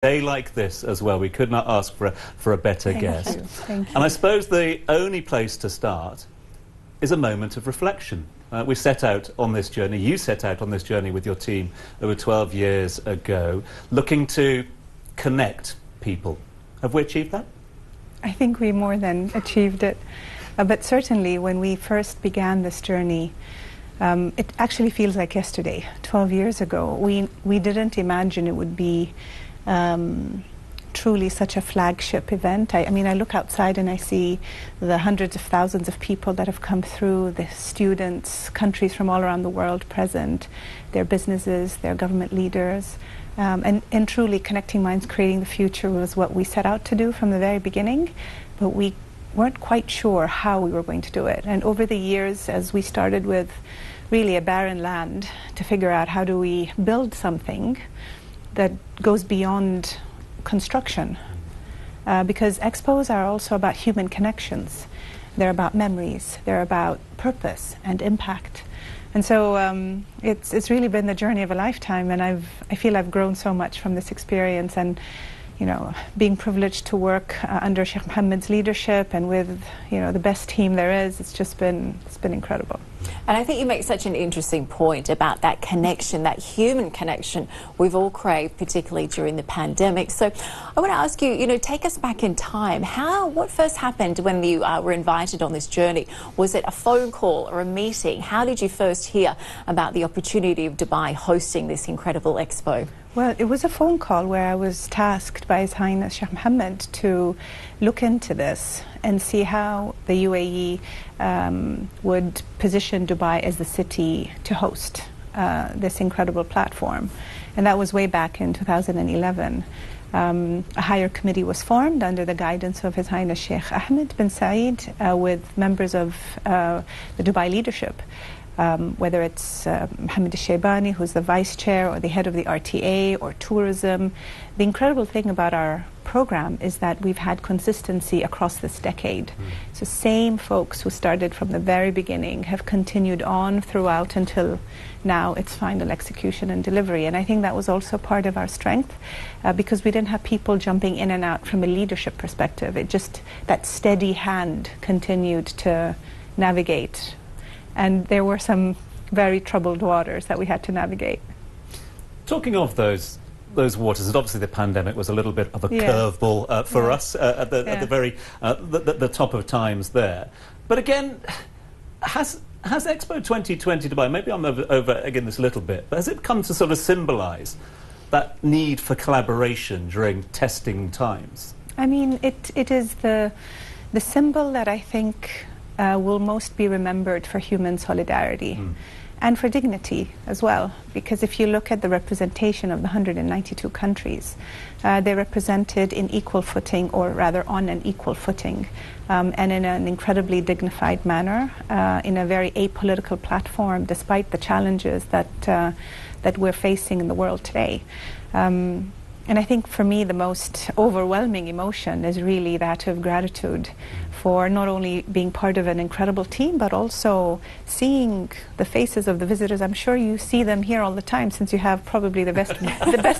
day like this as well. We could not ask for a better guest. Thank you. And I suppose the only place to start is a moment of reflection. We set out on this journey, you set out on this journey with your team over 12 years ago, looking to connect people. Have we achieved that? I think we more than achieved it. But certainly when we first began this journey, it actually feels like yesterday, 12 years ago. We didn't imagine it would be truly such a flagship event. I mean, I look outside and I see the hundreds of thousands of people that have come through, the students, countries from all around the world present, their businesses, their government leaders. And truly connecting minds, creating the future was what we set out to do from the very beginning, but we weren't quite sure how we were going to do it. And over the years, as we started with really a barren land to figure out how do we build something that goes beyond construction, because expos are also about human connections. They're about memories, they're about purpose and impact. And so it's really been the journey of a lifetime, and I feel I've grown so much from this experience. And you know, being privileged to work under Sheikh Mohammed's leadership and with, you know, the best team there is, it's been incredible. And I think you make such an interesting point about that connection, that human connection we've all craved, particularly during the pandemic. So I want to ask you, you know, take us back in time. What first happened when you were invited on this journey? Was it a phone call or a meeting? How did you first hear about the opportunity of Dubai hosting this incredible expo? Well, it was a phone call where I was tasked by His Highness Sheikh Mohammed to look into this and see how the UAE would position Dubai as the city to host this incredible platform. And that was way back in 2011. A higher committee was formed under the guidance of His Highness Sheikh Ahmed bin Saeed with members of the Dubai leadership. Whether it's Mohammed al-Shaybani, who's the vice chair, or the head of the RTA or tourism. The incredible thing about our program is that we've had consistency across this decade. So same folks who started from the very beginning have continued on throughout until now its final execution and delivery. And I think that was also part of our strength because we didn't have people jumping in and out from a leadership perspective. It just, that steady hand continued to navigate. And there were some very troubled waters that we had to navigate. Talking of those waters, and obviously the pandemic was a little bit of a curveball for us at the very the top of times there. But again, has Expo 2020 Dubai, maybe I'm over again this a little bit, but has it come to sort of symbolise that need for collaboration during testing times? I mean, it is the symbol that I think will most be remembered for human solidarity and for dignity as well, because if you look at the representation of the 192 countries, they're represented in equal footing, or rather on an equal footing, and in an incredibly dignified manner, in a very apolitical platform, despite the challenges that we're facing in the world today. And I think for me the most overwhelming emotion is really that of gratitude for not only being part of an incredible team, but also seeing the faces of the visitors. I'm sure you see them here all the time, since you have probably the best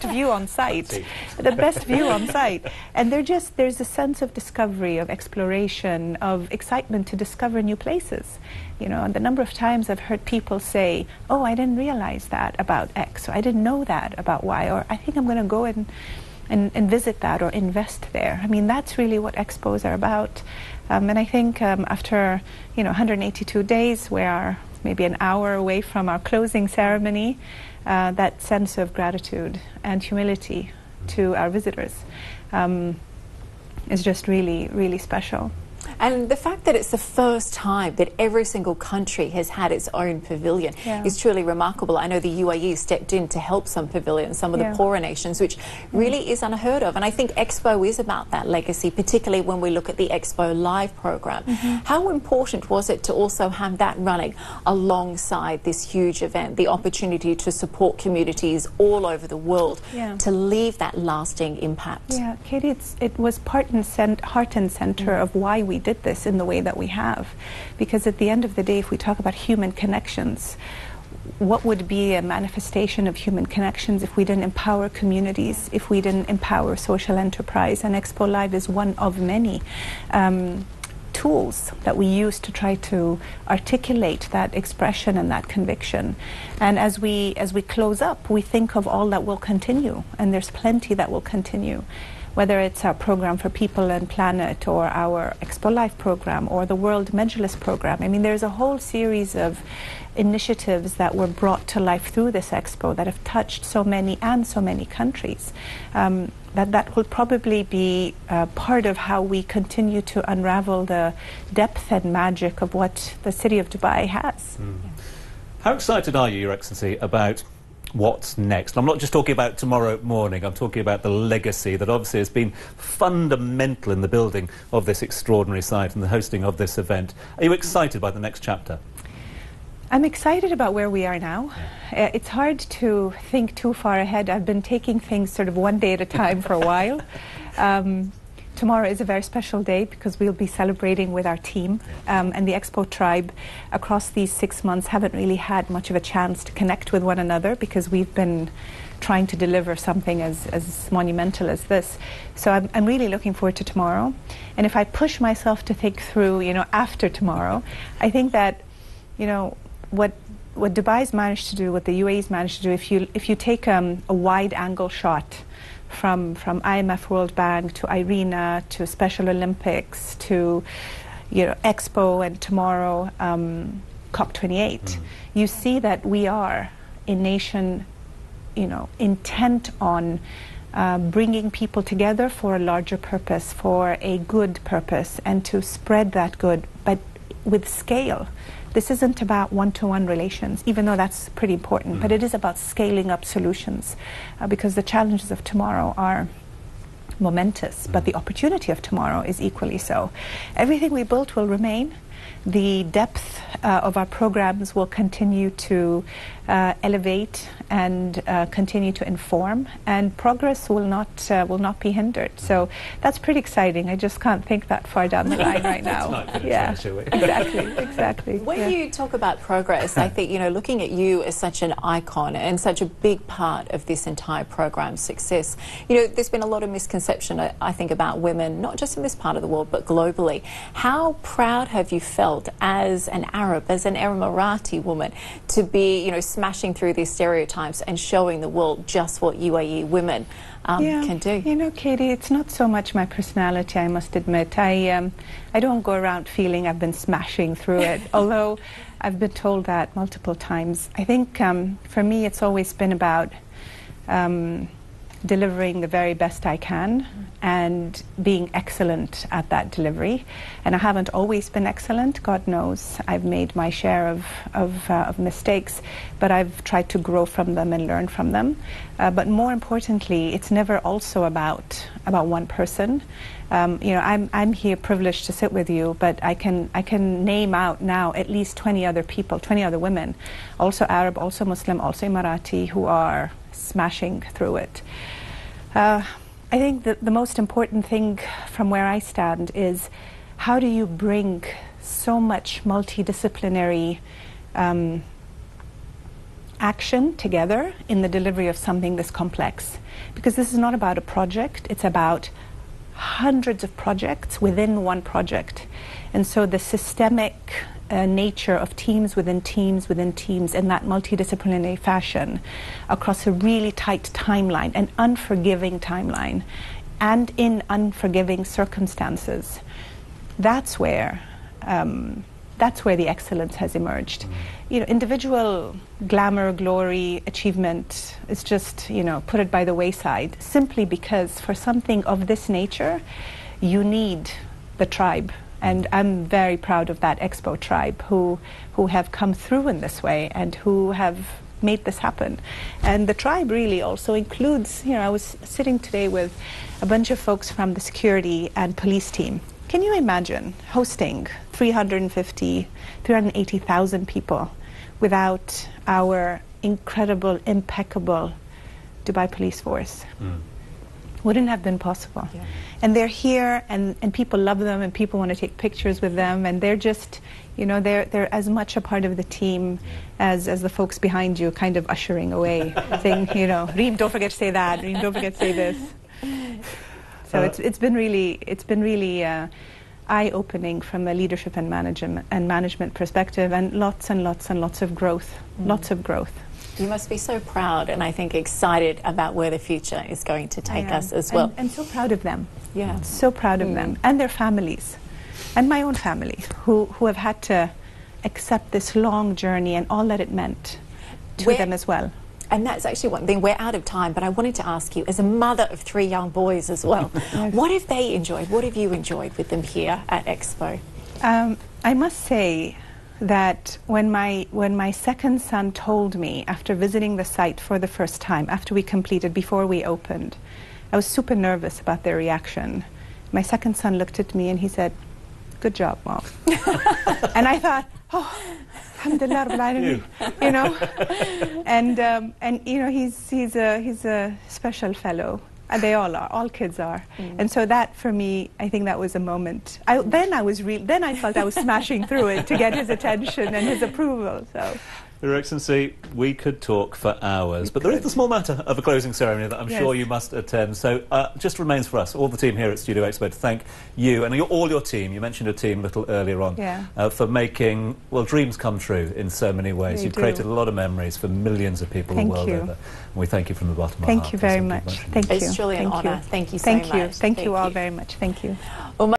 view on site. The best view on site. And there's a sense of discovery, of exploration, of excitement to discover new places. You know, and the number of times I've heard people say, oh, I didn't realize that about X, or I didn't know that about Y, or I think I'm going to go and visit that or invest there. I mean, that's really what expos are about. And I think after 182 days, we are maybe an hour away from our closing ceremony, that sense of gratitude and humility to our visitors is just really, really special. And the fact that it's the first time that every single country has had its own pavilion is truly remarkable. I know the UAE stepped in to help some pavilions, some of the poorer nations, which really is unheard of. And I think Expo is about that legacy, particularly when we look at the Expo Live program. How important was it to also have that running alongside this huge event, the opportunity to support communities all over the world, to leave that lasting impact? Yeah, Katie, it was heart and center of why we did this in the way that we have. Because at the end of the day, if we talk about human connections, what would be a manifestation of human connections if we didn't empower communities, if we didn't empower social enterprise. And Expo Live is one of many tools that we use to try to articulate that expression and that conviction. And as we close up, we think of all that will continue, and there's plenty that will continue, whether it's our program for People and Planet, or our Expo Live program, or the World Majlis program. I mean, there's a whole series of initiatives that were brought to life through this Expo that have touched so many countries. That will probably be part of how we continue to unravel the depth and magic of what the city of Dubai has. How excited are you, Your Excellency, about what's next? I'm not just talking about tomorrow morning, I'm talking about the legacy that obviously has been fundamental in the building of this extraordinary site and the hosting of this event. Are you excited by the next chapter? I'm excited about where we are now. It's hard to think too far ahead. I've been taking things sort of one day at a time for a while. Tomorrow is a very special day because we'll be celebrating with our team, and the Expo tribe across these 6 months haven't really had much of a chance to connect with one another because we've been trying to deliver something as monumental as this. So I'm really looking forward to tomorrow. And if I push myself to think through, after tomorrow, I think that, what Dubai's managed to do, what the UAE's managed to do, if you take a wide-angle shot from IMF, World Bank to IRENA to Special Olympics to Expo and tomorrow COP28, you see that we are a nation intent on bringing people together for a larger purpose, for a good purpose, and to spread that good, but with scale. This isn't about one-to-one relations, even though that's pretty important, but it is about scaling up solutions because the challenges of tomorrow are momentous, but the opportunity of tomorrow is equally so. Everything we built will remain. The depth of our programs will continue to elevate and continue to inform, and progress will not be hindered. So that's pretty exciting. I just can't think that far down the line right now. Exactly. When you talk about progress, I think looking at you as such an icon and such a big part of this entire program's success. There's been a lot of misconception, I think, about women, not just in this part of the world but globally. How proud have you felt as an Arab, as an Emirati woman, to be smashing through these stereotypes and showing the world just what UAE women can do? Katie, it's not so much my personality, I must admit. I don't go around feeling I've been smashing through it, although I've been told that multiple times. I think for me it's always been about delivering the very best I can and being excellent at that delivery. And I haven't always been excellent, God knows. I've made my share of mistakes, but I've tried to grow from them and learn from them. But more importantly, it's never also about one person. I'm here privileged to sit with you, but I can name out now at least 20 other people, 20 other women, also Arab, also Muslim, also Emirati, who are smashing through it. I think that the most important thing from where I stand is how do you bring so much multidisciplinary action together in the delivery of something this complex? Because this is not about a project, it's about hundreds of projects within one project. And so the systemic nature of teams within teams within teams in that multidisciplinary fashion across a really tight timeline, an unforgiving timeline, and in unforgiving circumstances, that's where the excellence has emerged. Individual glamour, glory, achievement is just, put it by the wayside, simply because for something of this nature, you need the tribe. And I'm very proud of that Expo tribe who have come through in this way and who have made this happen. And the tribe really also includes, I was sitting today with a bunch of folks from the security and police team. Can you imagine hosting 380,000 people without our incredible, impeccable Dubai police force? wouldn't have been possible. Yeah. And they're here, and people love them, and people want to take pictures with them, and they're just, you know, they're as much a part of the team as the folks behind you, kind of ushering away, saying, you know, Reem, don't forget to say that. Reem, don't forget to say this. So it's been really eye-opening from a leadership and management perspective, and lots of growth, lots of growth. You must be so proud and I think excited about where the future is going to take us as well. And so proud of them. Yeah. So proud of them and their families. And my own family, who have had to accept this long journey and all that it meant to them as well. And that's actually one thing. We're out of time, but I wanted to ask you, as a mother of 3 young boys as well, yes. What have they enjoyed? What have you enjoyed with them here at Expo? I must say that when my second son told me, after visiting the site for the first time, after we completed, before we opened, I was super nervous about their reaction. My second son looked at me and he said, "Good job, Mom." And I thought, oh, alhamdulillah, Rabbil Alameen, you know. And you know, he's a special fellow. And they all are. All kids are. And so that, for me, I think that was a moment. Then I felt I was smashing through it to get his attention and his approval. So. Your Excellency, we could talk for hours, but there is the small matter of a closing ceremony that I'm sure you must attend. So just remains for us, all the team here at Studio Expo, to thank you and all your team. You mentioned your team a little earlier on, for making, well, dreams come true in so many ways. You've created a lot of memories for millions of people the world over. And we thank you from the bottom of our heart. Thank you very much. Thank you. It's truly an honour. Thank you so much. Thank you all very much. Thank you.